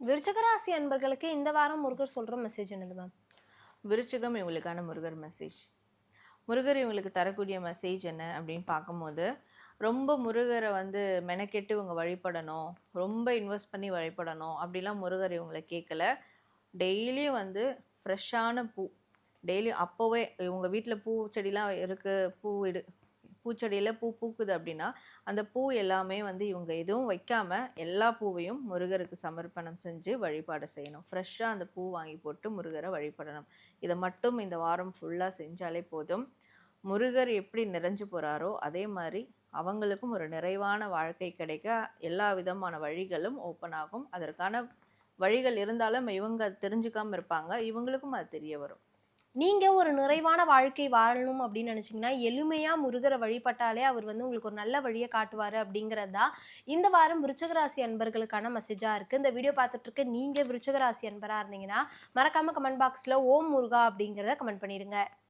விருச்சிக ராசி அன்பர்களுக்கு இந்த வாரம் முருகர் சொல்ற மெசேஜ் என்னது மேம்? விருச்சிகம் இவங்களுக்கான முருகர் மெசேஜ். முருகர் இவங்களுக்கு தரக்கூடிய மெசேஜ் என்ன அப்படின்னு பார்க்கும்போது, ரொம்ப முருகரை மெனக்கெட்டு இவங்க வழிபடணும், ரொம்ப இன்வெஸ்ட் பண்ணி வழிபடணும் அப்படிலாம் முருகர் இவங்களை கேட்கல. டெய்லியும் ஃப்ரெஷ்ஷான பூ, டெய்லி அப்போவே இவங்க வீட்டில் பூச்செடிலாம் இருக்குது, பூச்செடியில் பூ பூக்குது அப்படின்னா அந்த பூ எல்லாமே இவங்க எதுவும் வைக்காமல் எல்லா பூவையும் முருகருக்கு சமர்ப்பணம் செஞ்சு வழிபாடு செய்யணும். ஃப்ரெஷ்ஷாக அந்த பூ வாங்கி போட்டு முருகரை வழிபடணும். இதை மட்டும் இந்த வாரம் ஃபுல்லாக செஞ்சாலே போதும். முருகர் எப்படி நிறைஞ்சு போகிறாரோ அதே மாதிரி அவங்களுக்கும் ஒரு நிறைவான வாழ்க்கை கிடைக்க எல்லா விதமான வழிகளும் ஓப்பன் ஆகும். அதற்கான வழிகள் இருந்தாலும் இவங்க தெரிஞ்சுக்காமல் இருப்பாங்க, இவங்களுக்கும் அது தெரிய வரும். நீங்க ஒரு நிறைவான வாழ்க்கை வாழணும் அப்படின்னு நினைச்சீங்கன்னா எளிமையா முருகரை வழிபட்டாலே அவர் உங்களுக்கு ஒரு நல்ல வழியை காட்டுவாரு அப்படிங்கிறது தான் இந்த வாரம் விருச்சிக ராசி அன்பர்களுக்கான மெசேஜா இருக்கு. இந்த வீடியோ பார்த்துட்டு இருக்க நீங்க விருச்சிக ராசி அன்பரா இருந்தீங்கன்னா மறக்காம கமெண்ட் பாக்ஸ்ல ஓம் முருகா அப்படிங்கிறத கமெண்ட் பண்ணிடுங்க.